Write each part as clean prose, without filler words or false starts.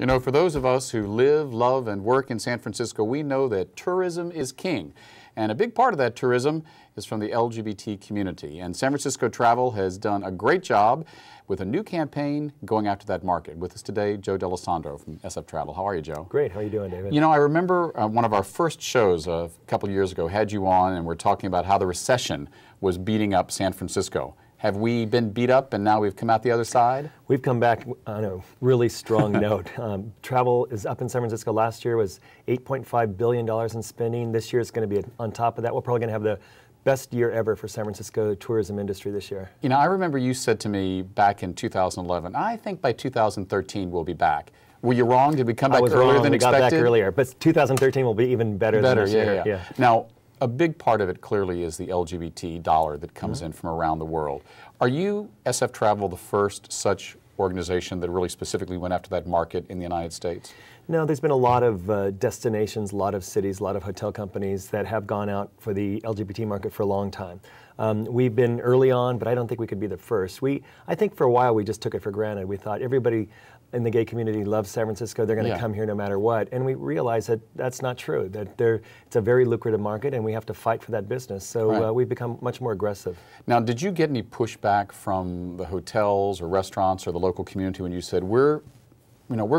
You know, for those of us who live, love, and work in San Francisco, we know that tourism is king. And a big part of that tourism is from the LGBT community. And San Francisco Travel has done a great job with a new campaign going after that market. With us today, Joe D'Alessandro from SF Travel. How are you, Joe? Great. How are you doing, David? You know, I remember one of our first shows a couple of years ago had you on, and we're talking about how the recession was beating up San Francisco. Have we been beat up and now we've come out the other side? We've come back on a really strong note. Travel is up in San Francisco. Last year was $8.5 billion in spending. This year it's going to be on top of that. We're probably going to have the best year ever for San Francisco tourism industry this year. You know, I remember you said to me back in 2011, I think by 2013 we'll be back. Were you wrong? Did we come back earlier than expected? We got back earlier, but 2013 will be even better than this year. Yeah. Now, a big part of it clearly is the LGBT dollar that comes in from around the world. Are you, SF Travel, the first such organization that really specifically went after that market in the United States? No, there's been a lot of destinations, a lot of cities, a lot of hotel companies that have gone out for the LGBT market for a long time. We've been early on, but I don't think we could be the first. I think for a while we just took it for granted. We thought everybody in the gay community loves San Francisco, they're going to come here no matter what. And we realized that that's not true, that it's a very lucrative market and we have to fight for that business. So we've become much more aggressive. Now, did you get any pushback from the hotels or restaurants or the local community when you said, we're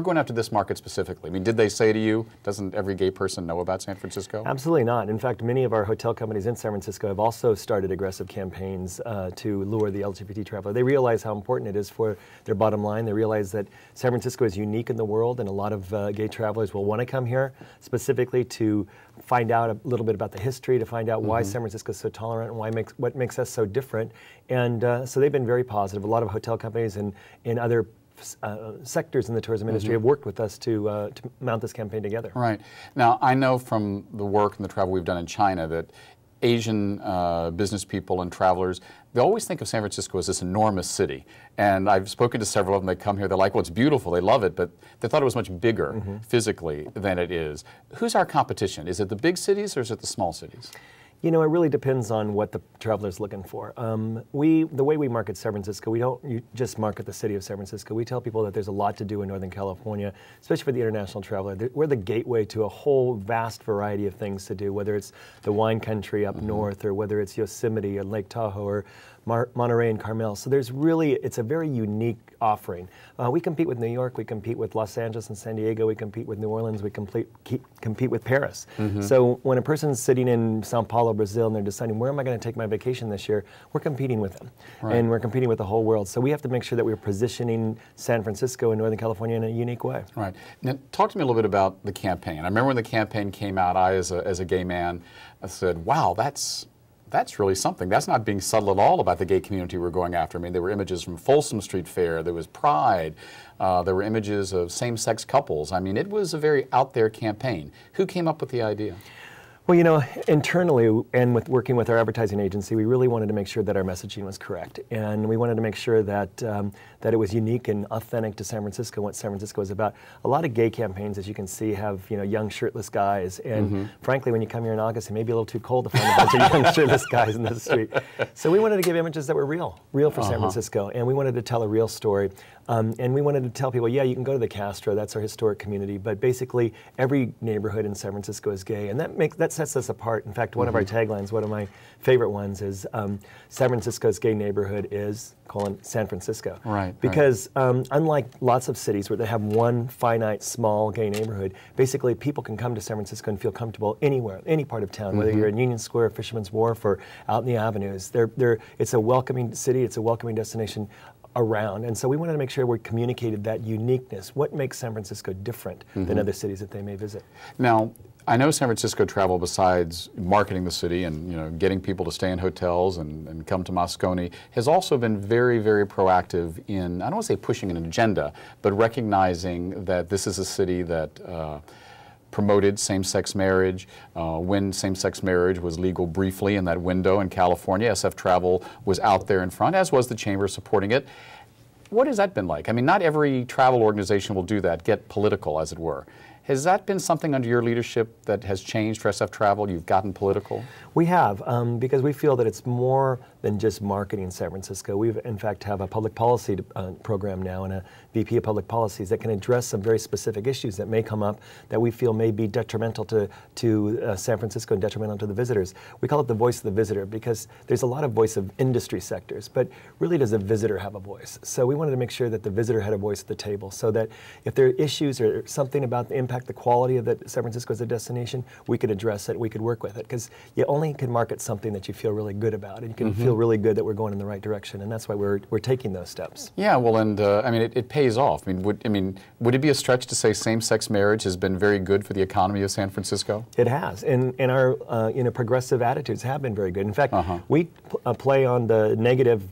going after this market specifically? I mean, did they say to you, doesn't every gay person know about San Francisco? Absolutely not. In fact, many of our hotel companies in San Francisco have also started aggressive campaigns to lure the LGBT traveler. They realize how important it is for their bottom line. They realize that San Francisco is unique in the world, and a lot of gay travelers will want to come here specifically to find out a little bit about the history, to find out why San Francisco is so tolerant and what makes us so different. And so they've been very positive. A lot of hotel companies and other sectors in the tourism industry have worked with us to mount this campaign together. Right. Now, I know from the work and the travel we've done in China that Asian business people and travelers, they always think of San Francisco as this enormous city. And I've spoken to several of them. They come here, they're like, well, it's beautiful, they love it, but they thought it was much bigger physically than it is. Who's our competition? Is it the big cities or is it the small cities? You know, it really depends on what the traveler's looking for. The way we market San Francisco, we don't just market the city of San Francisco. We tell people that there's a lot to do in Northern California, especially for the international traveler. We're the gateway to a whole vast variety of things to do, whether it's the wine country up north, or whether it's Yosemite or Lake Tahoe, or Monterey and Carmel. So it's a very unique offering. We compete with New York, we compete with Los Angeles and San Diego, we compete with New Orleans, we compete with Paris. So when a person's sitting in Sao Paulo, Brazil, and they're deciding, where am I going to take my vacation this year, we're competing with them. And we're competing with the whole world. So we have to make sure that we're positioning San Francisco and Northern California in a unique way. Right. Now, talk to me a little bit about the campaign. I remember when the campaign came out, I, as a gay man, I said, wow, that's really something. That's not being subtle at all about the gay community we're going after. I mean, there were images from Folsom Street Fair, there was Pride, there were images of same-sex couples. I mean, it was a very out-there campaign. Who came up with the idea? Well, you know, internally and working with our advertising agency, we really wanted to make sure that our messaging was correct. And we wanted to make sure that that it was unique and authentic to San Francisco, what San Francisco is about. A lot of gay campaigns, as you can see, have, you know, young shirtless guys. And frankly, when you come here in August, it may be a little too cold to find a bunch of young shirtless guys in the street. So we wanted to give images that were real for San Francisco. And we wanted to tell a real story. And we wanted to tell people, yeah, you can go to the Castro, that's our historic community, but basically every neighborhood in San Francisco is gay, and that sets us apart. In fact, one of our taglines, one of my favorite ones, is San Francisco's gay neighborhood is, San Francisco. Right. Because unlike lots of cities where they have one finite, small gay neighborhood, basically people can come to San Francisco and feel comfortable anywhere, any part of town, whether you're in Union Square, Fisherman's Wharf, or out in the avenues. It's a welcoming city, it's a welcoming destination around. And so we wanted to make sure we communicated that uniqueness. What makes San Francisco different than other cities that they may visit? Now, I know San Francisco Travel, besides marketing the city and getting people to stay in hotels and come to Moscone, has also been very, very proactive in, I don't want to say pushing an agenda, but recognizing that this is a city that promoted same-sex marriage. When same-sex marriage was legal briefly in that window in California, SF Travel was out there in front, as was the Chamber supporting it. What has that been like? I mean, not every travel organization will do that, get political, as it were. Has that been something under your leadership that has changed for SF Travel? You've gotten political? We have, because we feel that it's more than just marketing San Francisco. We've, in fact, have a public policy program now and a VP of Public Policies that can address some very specific issues that may come up that we feel may be detrimental to San Francisco and detrimental to the visitors. We call it the voice of the visitor because there's a lot of voice of industry sectors, but really does the visitor have a voice? So we wanted to make sure that the visitor had a voice at the table so that if there are issues or something about the impact, the quality of San Francisco as a destination, we could address it, we could work with it, because you only can market something that you feel really good about, and you can feel really good that we're going in the right direction, and that's why we're taking those steps. Yeah, well, and I mean, it pays off. I mean, would it be a stretch to say same-sex marriage has been very good for the economy of San Francisco? It has, and our progressive attitudes have been very good. In fact, we play on the negative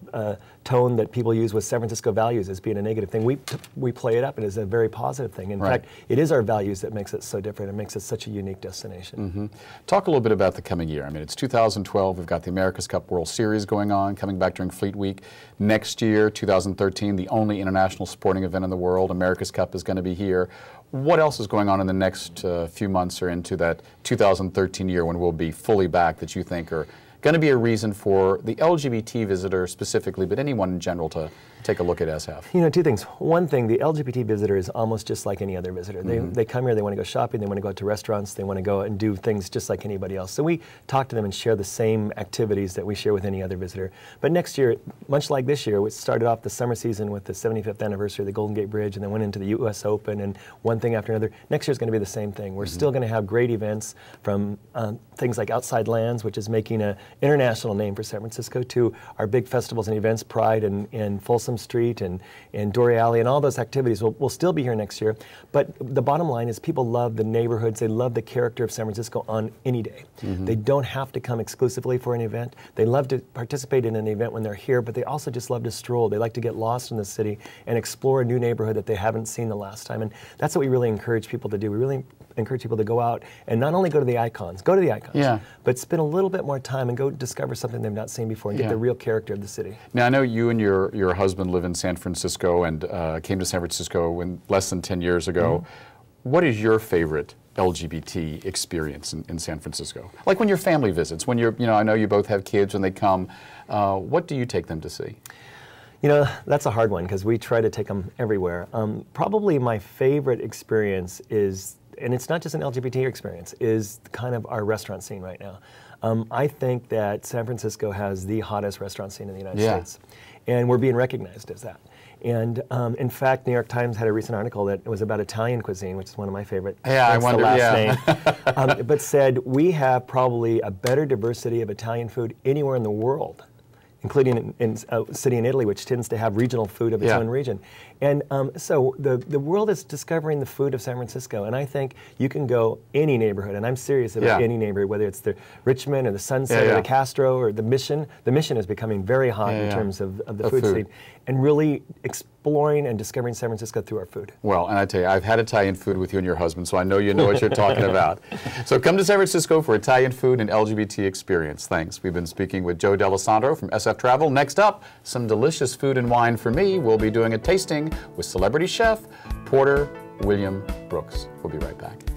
tone that people use with San Francisco values as being a negative thing. We play it up and it's a very positive thing. In fact, it is our values that makes it so different. It makes it such a unique destination. Talk a little bit about the coming year. I mean, it's 2012. We've got the America's Cup World Series going on, coming back during Fleet Week. Next year, 2013, the only international sporting event in the world, America's Cup is going to be here. What else is going on in the next few months or into that 2013 year when we'll be fully back that you think are going to be a reason for the LGBT visitor specifically, but anyone in general to take a look at SF? You know, two things. One thing, the LGBT visitor is almost just like any other visitor. They come here, they want to go shopping, they want to go out to restaurants, they want to go and do things just like anybody else. So we talk to them and share the same activities that we share with any other visitor. But next year, much like this year, we started off the summer season with the 75th anniversary of the Golden Gate Bridge and then went into the U.S. Open and one thing after another. Next year is going to be the same thing. We're still going to have great events from things like Outside Lands, which is making an international name for San Francisco, to our big festivals and events, Pride and Folsom Street and Dory Alley, and all those activities will still be here next year. But the bottom line is people love the neighborhoods, they love the character of San Francisco on any day. They don't have to come exclusively for an event. They love to participate in an event when they're here, but they also just love to stroll. They like to get lost in the city and explore a new neighborhood that they haven't seen the last time. And that's what we really encourage people to do. We really encourage people to go out and not only go to the icons, but spend a little bit more time and go discover something they've not seen before and get the real character of the city. Now, I know you and your husband live in San Francisco and came to San Francisco less than 10 years ago. What is your favorite LGBT experience in San Francisco? Like when your family visits, when you're, I know you both have kids when they come, what do you take them to see? You know, that's a hard one because we try to take them everywhere. Probably my favorite experience is, and it's not just an LGBT experience, is kind of our restaurant scene right now. I think that San Francisco has the hottest restaurant scene in the United States, and we're being recognized as that. And in fact, New York Times had a recent article that was about Italian cuisine, which is one of my favorite. Yeah, I wonder. Name. But said we have probably a better diversity of Italian food anywhere in the world, including in a city in Italy, which tends to have regional food of its own region. And so the world is discovering the food of San Francisco, and I think you can go any neighborhood, and I'm serious about any neighborhood, whether it's the Richmond or the Sunset or the Castro or the Mission. The Mission is becoming very hot in terms of the food scene, and really exploring and discovering San Francisco through our food. Well, and I tell you, I've had Italian food with you and your husband, so I know you know what you're talking about. So come to San Francisco for Italian food and LGBT experience. Thanks. We've been speaking with Joe D'Alessandro from SF Travel. Next up, some delicious food and wine for me. We'll be doing a tasting with celebrity chef Porter William Brooks. We'll be right back.